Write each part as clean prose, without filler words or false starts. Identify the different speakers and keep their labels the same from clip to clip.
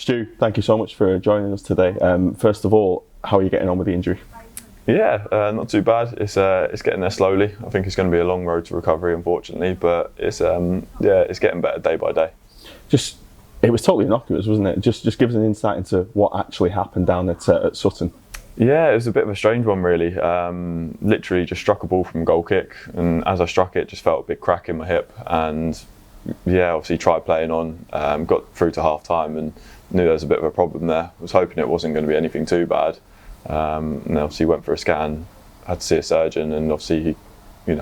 Speaker 1: Stu, thank you so much for joining us today. First of all, how are you getting on with the injury?
Speaker 2: Yeah, not too bad. It's getting there slowly. I think it's going to be a long road to recovery, unfortunately, but it's getting better day by day.
Speaker 1: It was totally innocuous, wasn't it? Just give us an insight into what actually happened down at Sutton.
Speaker 2: Yeah, it was a bit of a strange one, really. Literally just struck a ball from a goal kick, and as I struck it, just felt a big crack in my hip. And yeah, obviously tried playing on, got through to half time, and knew there was a bit of a problem there. Was hoping it wasn't going to be anything too bad. And then obviously went for a scan, had to see a surgeon, and obviously he,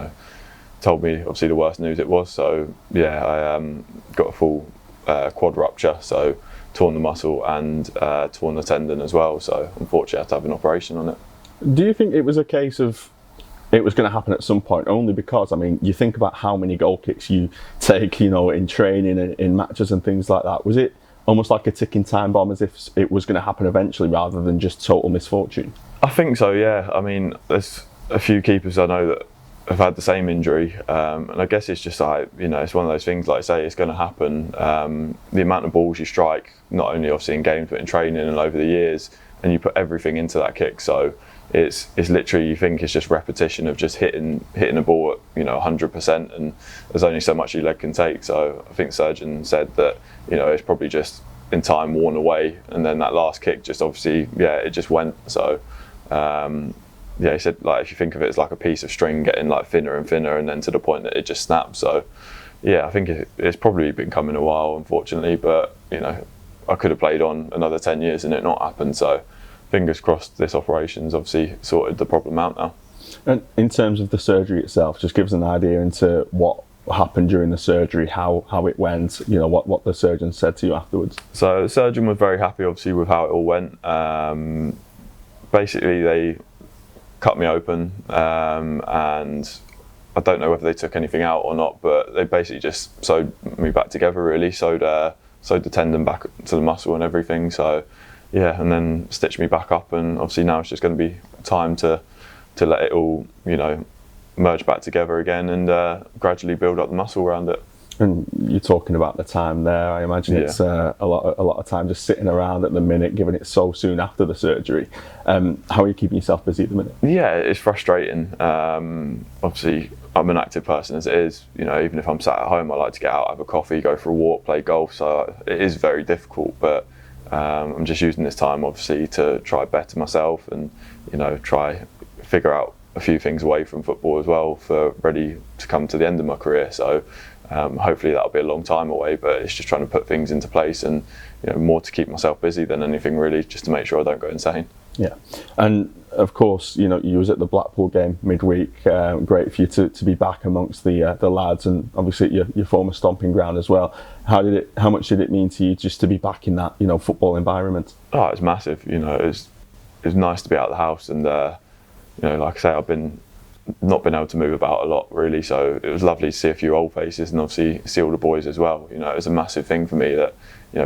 Speaker 2: told me obviously the worst news it was. So yeah, I got a full quad rupture, so torn the muscle and torn the tendon as well. So unfortunately I had to have an operation on it.
Speaker 1: Do you think it was a case of it was going to happen at some point? Only because, I mean, you think about how many goal kicks you take, in training and in matches and things like that. Was it almost like a ticking time bomb, as if it was going to happen eventually rather than just total misfortune?
Speaker 2: I think so, yeah. I mean, there's a few keepers I know that have had the same injury, and I guess it's just like, it's one of those things, like I say, it's going to happen. The amount of balls you strike, not only obviously in games but in training and over the years, and you put everything into that kick, so it's literally, you think it's just repetition of just hitting a ball at 100%, and there's only so much your leg can take. So I think the surgeon said that it's probably just in time worn away, and then that last kick just obviously it just went. So he said, like, if you think of it as like a piece of string getting like thinner and thinner, and then to the point that it just snaps. So yeah, I think it's probably been coming a while, unfortunately, but I could have played on another 10 years and it not happened. So fingers crossed this operation's obviously sorted the problem out now.
Speaker 1: And in terms of the surgery itself, just give us an idea into what happened during the surgery, how it went, what the surgeon said to you afterwards.
Speaker 2: So the surgeon was very happy obviously with how it all went. Basically they cut me open, and I don't know whether they took anything out or not, but they basically just sewed me back together, really, sewed the tendon back to the muscle and everything. So yeah, and then stitched me back up, and obviously now it's just going to be time to let it all merge back together again, and gradually build up the muscle around it.
Speaker 1: And you're talking about the time there. I imagine it's a lot of time just sitting around at the minute, given it's so soon after the surgery. How are you keeping yourself busy at the minute?
Speaker 2: Yeah, it's frustrating. Obviously, I'm an active person as it is. Even if I'm sat at home, I like to get out, have a coffee, go for a walk, play golf. So it is very difficult, but I'm just using this time, obviously, to try better myself and try figure out a few things away from football as well, for ready to come to the end of my career. So hopefully that'll be a long time away, but it's just trying to put things into place, and more to keep myself busy than anything, really, just to make sure I don't go insane.
Speaker 1: Yeah, and of course, you was at the Blackpool game midweek. Great for you to be back amongst the lads, and obviously your former stomping ground as well. How much did it mean to you just to be back in that football environment?
Speaker 2: Oh, it was massive. It was nice to be out of the house, and like I say, I've not been able to move about a lot, really, so it was lovely to see a few old faces and obviously see all the boys as well. It was a massive thing for me that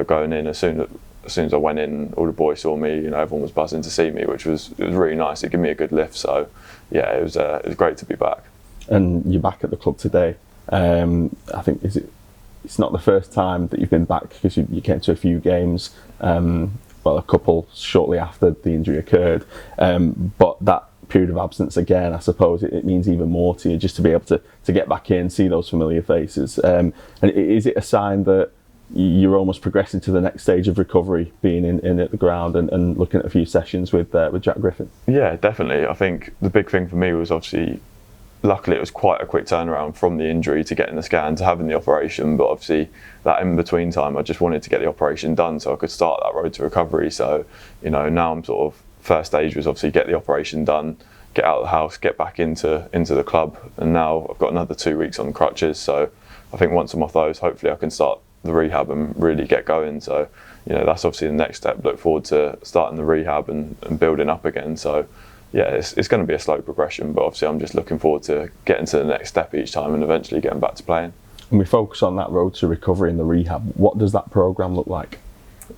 Speaker 2: going in, as soon as I went in, all the boys saw me, everyone was buzzing to see me, it was really nice. It gave me a good lift. So yeah, it was great to be back. And
Speaker 1: you're back at the club today. I think it's not the first time that you've been back, because you came to a few games, a couple shortly after the injury occurred, but that period of absence again, I suppose it means even more to you, just to be able to get back in, see those familiar faces. And is it a sign that you're almost progressing to the next stage of recovery, being in at the ground and looking at a few sessions with Jack Griffin? Yeah, definitely. I think the big thing for me was, obviously, luckily it was quite a quick turnaround from the injury to getting the scan to having the operation, but obviously that in between time, I just wanted to get the operation done so I could start that road to recovery. So now I'm sort of, first stage was obviously get the operation done, get out of the house, get back into the club, and now I've got another 2 weeks on crutches. So I think once I'm off those, hopefully I can start the rehab and really get going. So that's obviously the next step. Look forward to starting the rehab and building up again. So yeah, it's going to be a slow progression, but obviously I'm just looking forward to getting to the next step each time and eventually getting back to playing. And we focus on that road to recovery in the rehab. What does that programme look like?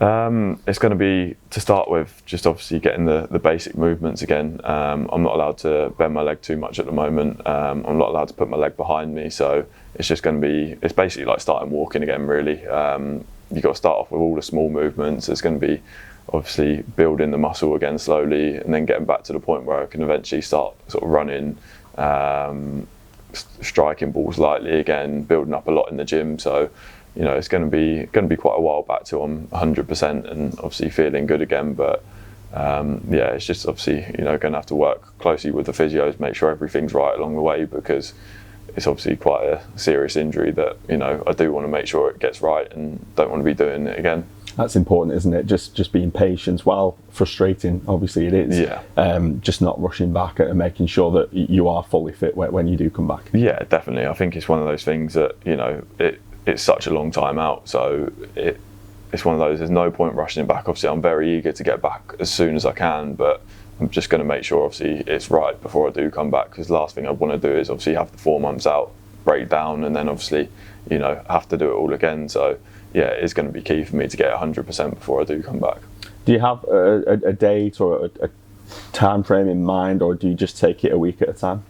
Speaker 1: It's going to be, to start with, just obviously getting the basic movements again. I'm not allowed to bend my leg too much at the moment. I'm not allowed to put my leg behind me, so it's just going to be, it's basically like starting walking again, really.
Speaker 2: you've got to start off with all the small movements. It's going to be obviously building the muscle again slowly, and then getting back to the point where I can eventually start sort of running, striking balls lightly again, building up a lot in the gym. So, it's going to be quite a while back till I'm 100% and obviously feeling good again. But it's just obviously going to have to work closely with the physios, make sure everything's right along the way, because it's obviously quite a serious injury that I do want to make sure it gets right and don't want to be doing it again.
Speaker 1: That's important, isn't it? Just being patient, while frustrating, obviously it is.
Speaker 2: Yeah.
Speaker 1: Just not rushing back and making sure that you are fully fit when you do come back.
Speaker 2: Yeah, definitely. I think it's one of those things that it's such a long time out, so it's one of those. There's no point rushing back. Obviously, I'm very eager to get back as soon as I can, but I'm just going to make sure obviously it's right before I do come back, because the last thing I want to do is obviously have the 4 months out, break down, and then obviously have to do it all again. So yeah, it's going to be key for me to get 100% before I do come back.
Speaker 1: Do you have a date or a time frame in mind, or do you just take it a week at a time?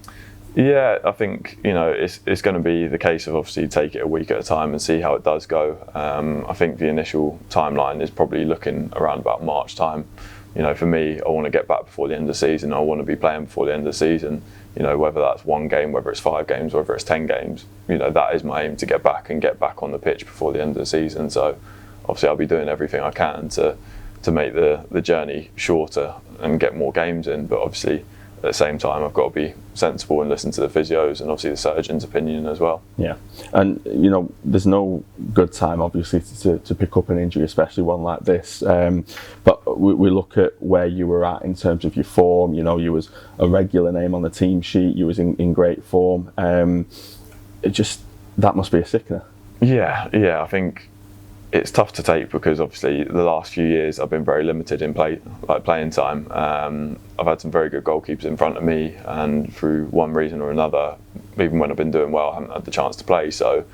Speaker 2: Yeah, I think it's going to be the case of obviously take it a week at a time and see how it does go. I think the initial timeline is probably looking around about March time. For me, I want to get back before the end of the season. I want to be playing before the end of the season. Whether that's 1 game, whether it's 5 games, whether it's 10 games. That is my aim, to get back on the pitch before the end of the season. So obviously I'll be doing everything I can to make the journey shorter and get more games in. But obviously at the same time, I've got to be sensible and listen to the physios and obviously the surgeon's opinion as well.
Speaker 1: Yeah, and there's no good time obviously to pick up an injury, especially one like this. But we look at where you were at in terms of your form. You was a regular name on the team sheet. You was in great form. That must be a sickener.
Speaker 2: Yeah, I think it's tough to take, because obviously the last few years I've been very limited in playing time. I've had some very good goalkeepers in front of me, and through one reason or another, even when I've been doing well, I haven't had the chance to play. So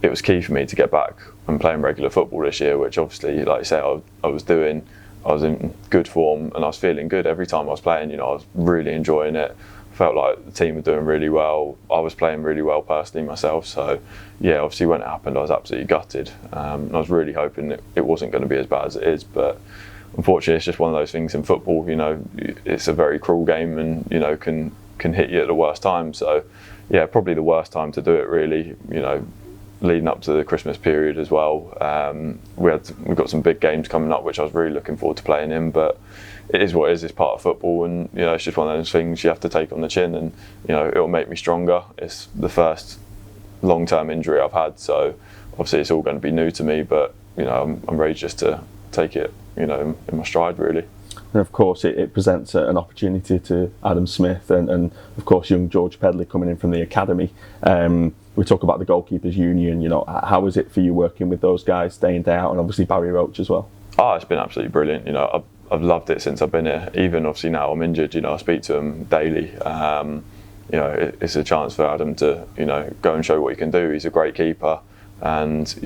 Speaker 2: it was key for me to get back and playing regular football this year, which obviously, like I say, I was doing. I was in good form and I was feeling good every time I was playing. I was really enjoying it. Felt like the team were doing really well. I was playing really well personally myself. So yeah, obviously when it happened, I was absolutely gutted. And I was really hoping it wasn't going to be as bad as it is. But unfortunately, it's just one of those things in football. It's a very cruel game, and can hit you at the worst time. So yeah, probably the worst time to do it, really. Leading up to the Christmas period as well. We've got some big games coming up, which I was really looking forward to playing in. But it is what it is. It's part of football, and it's just one of those things you have to take on the chin. And it'll make me stronger. It's the first long-term injury I've had, so obviously it's all going to be new to me. But I'm ready just to take it, in my stride, really.
Speaker 1: And of course, it presents an opportunity to Adam Smith and of course young George Pedley coming in from the academy. We talk about the Goalkeepers Union. How is it for you working with those guys day in day out, and obviously Barry Roach as well?
Speaker 2: Oh, it's been absolutely brilliant. I've loved it since I've been here. Even obviously now I'm injured, I speak to him daily. It's a chance for Adam to go and show what he can do. He's a great keeper, and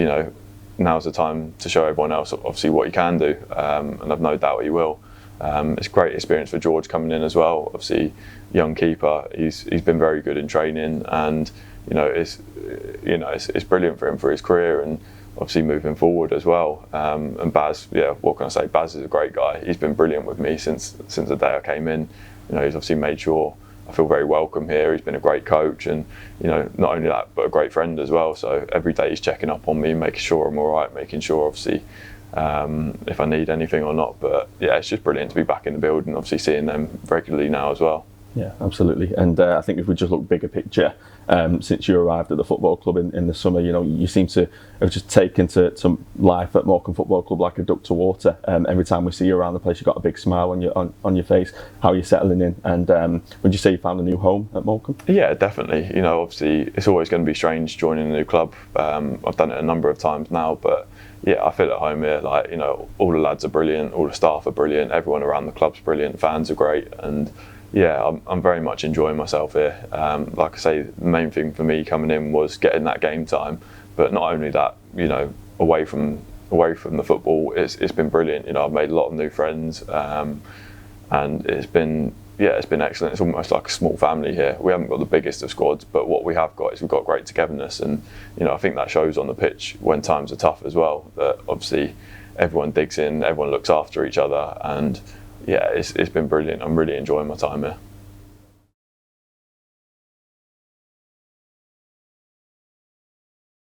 Speaker 2: now's the time to show everyone else obviously what he can do, and I've no doubt he will. It's a great experience for George coming in as well. Obviously, young keeper. He's been very good in training, and it's brilliant for him for his career and obviously moving forward as well. And Baz, what can I say? Baz is a great guy. He's been brilliant with me since the day I came in. He's obviously made sure I feel very welcome here. He's been a great coach, and not only that, but a great friend as well. So every day he's checking up on me, making sure I'm all right, making sure obviously if I need anything or not. But yeah, it's just brilliant to be back in the building, obviously seeing them regularly now as well.
Speaker 1: Yeah, absolutely. And I think if we just look bigger picture, since you arrived at the football club in the summer, you seem to have just taken to life at Morecambe Football Club like a duck to water. Every time we see you around the place, you've got a big smile on your face. How are you settling in? And would you say you found a new home at Morecambe? Yeah,
Speaker 2: definitely. Obviously it's always going to be strange joining a new club. I've done it a number of times now, but yeah, I feel at home here. Like, all the lads are brilliant, all the staff are brilliant, everyone around the club's brilliant, fans are great, and yeah, I'm very much enjoying myself here. Like I say, the main thing for me coming in was getting that game time, but not only that, away from the football, it's been brilliant. I've made a lot of new friends, and it's been yeah, it's been excellent. It's almost like a small family here. We haven't got the biggest of squads, but what we have got is we've got great togetherness, and I think that shows on the pitch when times are tough as well. That obviously everyone digs in, everyone looks after each other, and yeah, it's been brilliant. I'm really enjoying my time here.